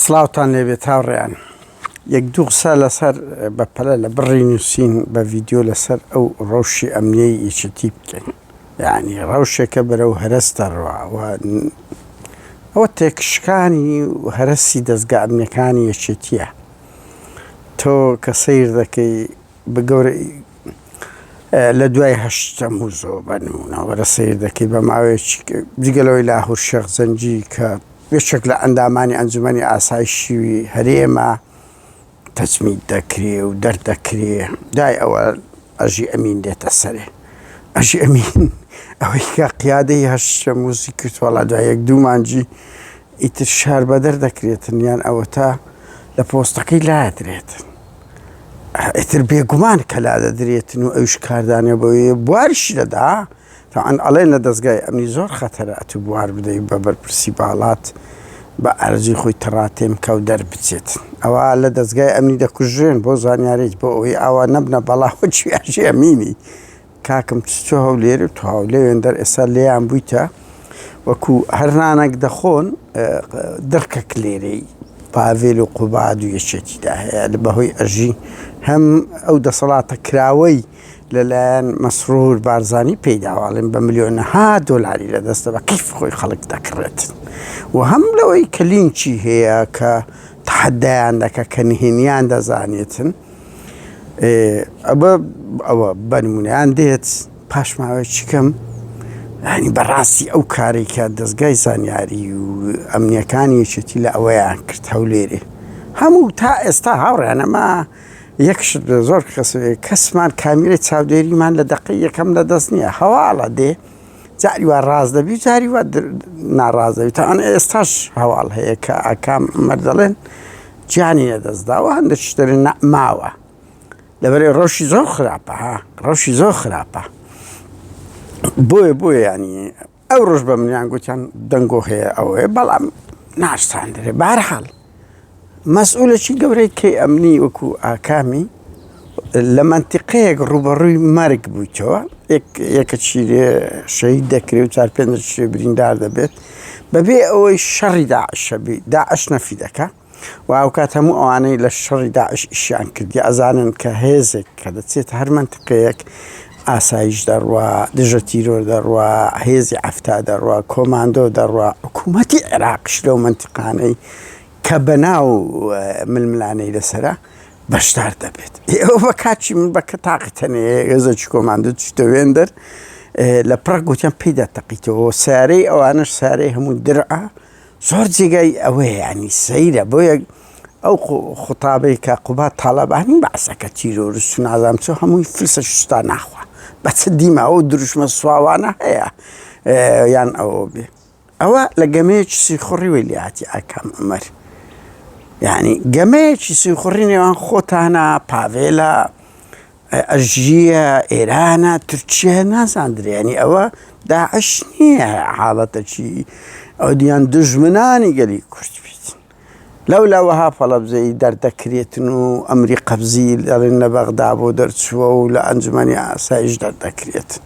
سڵاوتان لێبێت هاوڕێیان یەک دوو قسە لەسەر بەپەلە لە بڕی نووسین بە ڤیدیۆ لەسەر ئەو ڕەوشی ئەمنیەی یەکێتی بکەین. یعنی ڕەوشێکە بەرەو هەرەستە ڕوا ئەوە تێکشکانی و هەرەسی دەستگا ئەمنیەکانی یەکێتیە. تۆ کە سەیر دەکەی بگەورە لە دوای هەشت تەمووزەوە بەنمونە وەرە سەیر دەکەی بە ماوەیەکی جگەلەوەی لاهور شێخ زەنجی کە بێشێک لە ئەندامانی ئەنجومەنی ئاسایشی هەرێمە تەجمید دەکرێ و دەردەکرێ دای ئەوە ئەژی ئەمین دێتە سەرێ. ئەژی ئەمین ئەوەی کە قیادەی هەشت تەمووزی کردووەڵا دوای یەک دوو مانجی ئیتر شار بەدەر دەکرێتن یان ئەوە تا لە پۆستەکەی لادرێتن. ئیتر بێگومان کە لا دەدرێتن و ئەوش کاردانێ بەوەیە بواریشی دەدا. تاوان ئەڵێن لە دەستگای ئەمنی زۆر خەتەرە ئەتو بوار بدەی بە بەرپرسی باڵات بە ئەرزی خۆی تەڕاتێم کە و دەربچێت. ئەوە لە دەستگای ئەمنی دەکوژێن بۆ زانیاریت بۆ ئەوەی ئاوا نەبنە بەڵاوە چیاژی ئەمینی کاکەم چۆ هەولێرە تو هەولێوێندەر ئێستا لێیان بوویتە وەکو هەرنانێک دەخۆن دڕکەک لێرەی پاڤێل و قوباد و یەکێتیدا هەیە لە بەهۆی ئەژی هەم ئەو دەسەڵاتە کراوەی لەلایەن مەسرور بارزانی پێداواڵێن بە ملیۆنەها دۆلاری لەدەستە بە قیف خۆی خەڵک دەکڕێتن و هەم لەوەی کە لینچی هەیە کە تەحەدایان دەکە کە نهێنیان دەزانێتن ئەوە بەنمونەیان دێت پاش ماوەیەکی کەم ینی بەڕاستی ئەو کارێک کە دەستگای زانیاری و ئەمنیەکانی یەکێتی لە ئەوەیان کرد هەولێرێ هەموو تا ئێستا هاوڕێن ئەمە یەکشت زۆر کەسمان کامیرەی چاودێریمان لە دەقەی یەکەم لە دەست نییە هەواڵە دێ جاری وا ڕاز دەبی جاری وا ناڕاز دەبی تاوان ئێستاش هەواڵ هەیە کە ئاکام مەردەڵێن گیانی لەدەستداوە هەندێک شتێن ماوە لەبەرێ ڕەوشی زۆر خراپە ڕەوشی زۆر خراپە بۆیە ینی ئەو ڕۆژ بە منیان گوتیان دەنگۆ هەیە ئەوەیە بەڵام ناشتاندرێ بەهەرحاڵ مەسئولێکی گەورەی کەی ئەمنی وەکو ئاکامی لە مەنتیقەیەک ڕوبەڕووی مەرگ بوویتەوە یەکەچی لێ شەهید دەکرێت و چار پێنج شوێ بریندار دەبێت بەبێ ئەوەی شەڕی داعشەبی داعش نەفی دەکە و ئەوکات هەموو ئەوانەی لە شەڕی داعش ئیشیان کردی ئەزانن کە هێزێک کە دەچێت هەر مەنتیقەیەک ئاسایش دەڕوا دژە تیرۆر دەڕوا هێزی ئەفتا دەڕوا کۆماندۆ دەڕوا حکوومەتی عێراقش لەو مەنتیقانەی کە بەناو ململانەی لەسرە بەشدار دەبێت ئێوە بە کاچی من بەکە تاقیتەنەیە هێزێکی کۆماندۆ چتەوێندەر لە پڕە گوتیان پێدا تەقیتەوە سارەی ئەوانش سارەی هەموو درعە زۆر جێگای ئەوەیە ینی سەیرە بۆیە ئەو خوتابەی کە قوبات تاڵەبانی بەعسەکە تیرۆر و نازام چۆ هەمووی فلسە شستا ناخوا بەچە دیماوە دروشمە سواوانە هەیە یان ئەوە بێ ئەوە لە گەمەیەکی سیخۆڕی وەی لێهاتی ئاکام عومەر یعنی گەمەیەکی سیخۆڕی نێوان خۆتانە پاڤێلە ئەژیە ئێرانە تورکیە نازاندرێ ینی ئەوە داعش نییە حاڵەتەکی ئەو دییان دژمنانی گەلی کورد بیت لەولاوەها فەڵەبزەی دەردەکرێتن و ئەمری قەبزی لەڵێن لە بەغدا بۆ دەرچووە و لە ئەنجومەنی ئاسایش دەردەکرێتن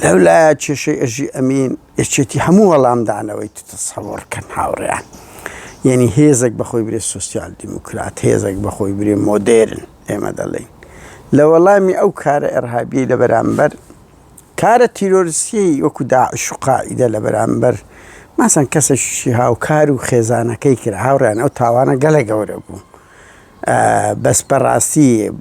لەولایە کێشەی ئەژی ئەمین یەکێتی هەموو وەڵامدانەوەی تو تەسەووڕکەن هاوڕێیان یعنی هێزێک بەخۆی برێ سۆسیال دیموکرات هێزێک بەخۆی برێ مۆدێرن ئێمە دەڵێن لە وەڵامی ئەو کارە ئەرهابیی لە بەرامبەر کارە تیرۆریستی وەکو داعش و قاعیدە لە بەرامبەر ماسەن کەسێکی هاوکار و خێزانەکەی کرد هاوڕێیان ئەو تاوانە گەلە گەورە بوو بەس بەڕاستی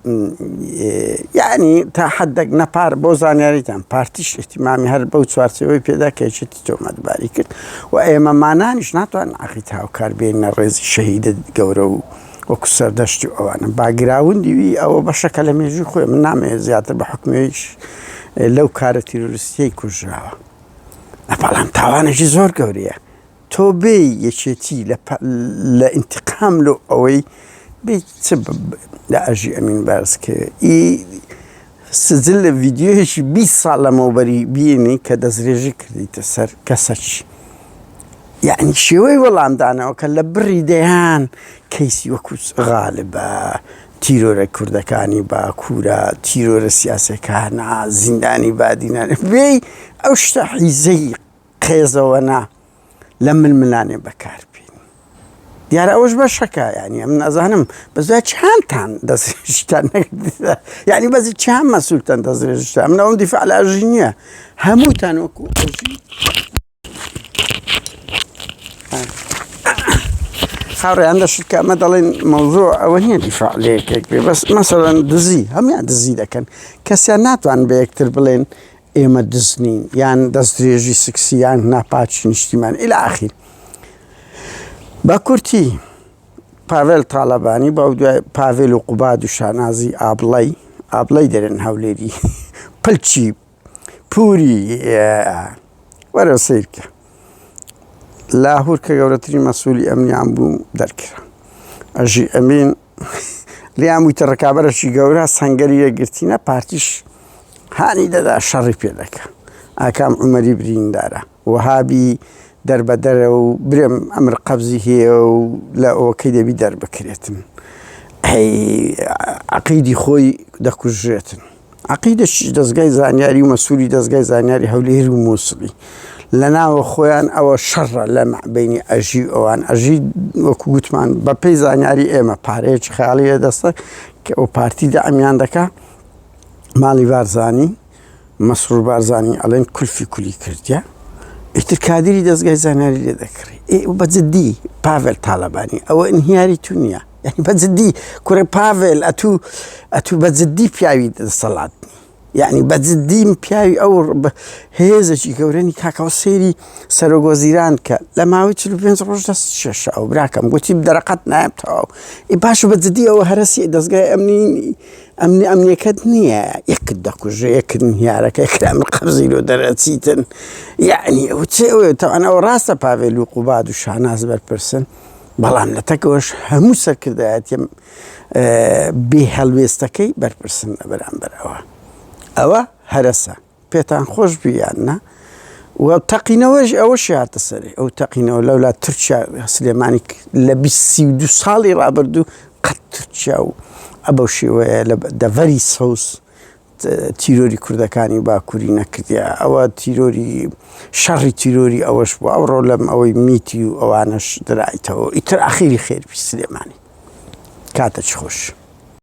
یعنی تا حەدێک نەپار بۆ زانیاریتان پارتیش ئیحتیمامی هەر بەو چوارچێوەی پێدا کە یەکێتی تۆمەتباری کرد و ئێمە مانانیش ناتوان ئاخیت هاوکار بێنە ڕێزی شەهیدە گەورە و وەکو سەردەشتی ئەوانە باگراوندیوی ئەوە بەشەکە لە مێژوی خۆی من نامەوێت زیاتر بە حکمێش لەو کارە تیرۆریستیەی کوژراوە بەڵام تاوانێکی زۆر گەورەیە تۆ بێ یەکێتی لە ئینتیقام لە ئەوەی چ لە ئەژی ئەمین باز کرد سجل لە ڤیدیۆیەکی 20 ساڵ لەمەوبەری بینی کە دەستێژی کردیتە سەر کەسەکی یعنی شێوەی وەڵامدانەوە کە لە بڕی دەیان کەیسی وەکو غالبە تیرۆرە کوردەکانی باکوورە تیرۆرە سیاسەکانە زیندانی بادینانە بێ ئەو شتە حیزەی قێزەوەنا لە ململانێ بەکار بێن دیارە ئەوەش بەشەکە یعنی ئەم نازانم بەزای چیانتان دەستێژتان نەکردیدا یعنی بەزی چیان مەسوولتان دەستێژتان من ئەوم دیفاع لە ئەژی نییە هەمووتان وەکو ئەژی خاوڕێیان دەشت کە ئەمە دەڵێن مەوزوع ئەوە نییە دیفاع لە یەکێک بێ بەس مەسەڵەن دزی هەمویان دزی دەکەن کەسیان ناتوان بە یەکتر بڵێن ئێمە دزنین یان دەستدرێژی سکسییان ناپاچی نیشتیمان ئیلە ئاخیر بە کورتی پاڤێل تاڵەبانی بەو دوای پاڤێل و قوباد و شانازی ئابڵەی دەرێن هەولێری پلچی پووری وەرە سیرکە لاهور کە گەورەترین مەسئولی ئەمنیان بوو دەرکرا ئەژی ئەمین لیان ویتە ڕکابەرەشی گەورە سەنگەری یەکگرتینە پارتیش هانی دەدا شەڕی پێ دەکە ئاکام عومەری بریندارە وەهابی دەربەدەرە و برێم ئەمر قەبزی هەیە و لە ئەوەکەی دەبی دەربکرێتن عەقیدی خۆی دەکوژێتن عەقیدەشی دەستگای زانیاری و مەسئولی دەستگای زانیاری هەولێر و مووسڵی لە ناوە خۆیان ئەوە شەڕە لە مەبەینی ئەژی ئەوان ئەژی وەکو گوتمان بە پێی زانیاری ئێمە پارەیەکی خاڵیە دەستە کە ئەو پارتی دەعمیان دەکا ماڵی بارزانی مەسرور بارزانی ئەڵێن کولفی کولی کردیە ئیتر کادری دەستگای زانیاری لێ دەکڕی بەجددی پاڤێل تاڵەبانی ئەوە ئینهیاری تو نییە یعنی بەجددی کوڕێ پاڤێل ئەتوو بەجددی پیاوی دەسەڵات یعنی بەجددیم پیاوی ئەو هێزێکی گەورەنی کاکەوە سێری سەرۆگۆزیران کە لە ماوەی 45 ڕۆژ دەست شێشە ئەو براکەم گوتی دەرەقەت نایەتەوە باش و بەجددی ئەوە هەرەسی دەستگای ئەمنیەکەت نییە یەکت دەکوژێ یەکت هیارەکە یەکرامر قەبزیرۆ دەرەچیتن یعنی ئەو چێ تەوان ئەوە ڕاستە پاڤێل و قوباد و شاناز بەرپرسن بەڵام لە تەکەوەش هەموو سەرکردایەتی بێ هەڵوێستەکەی بەرپرسن لە بەرامبەرەوە ئەوە هەرەسە پێتان خۆش بیاننا و تەقینەوەش ئەوەش هاتە سەرێ ئەو تەقینەوە لەولا تورکیا سلێمانی لە 22 ساڵی ڕابردوو قەت تورکیا و ئەبەو شێوەیە لە دەڤەری سەوس تیرۆری کوردەکانی باکووری نەکردیا ئەوە تیرۆری شەڕی تیرۆری ئەوەش بوو ئەوڕۆ لەم ئەوەی میتی و ئەوانەش درایتەوە ئیتر ئەخیری خێربی سلێمانی کاتە چ خۆش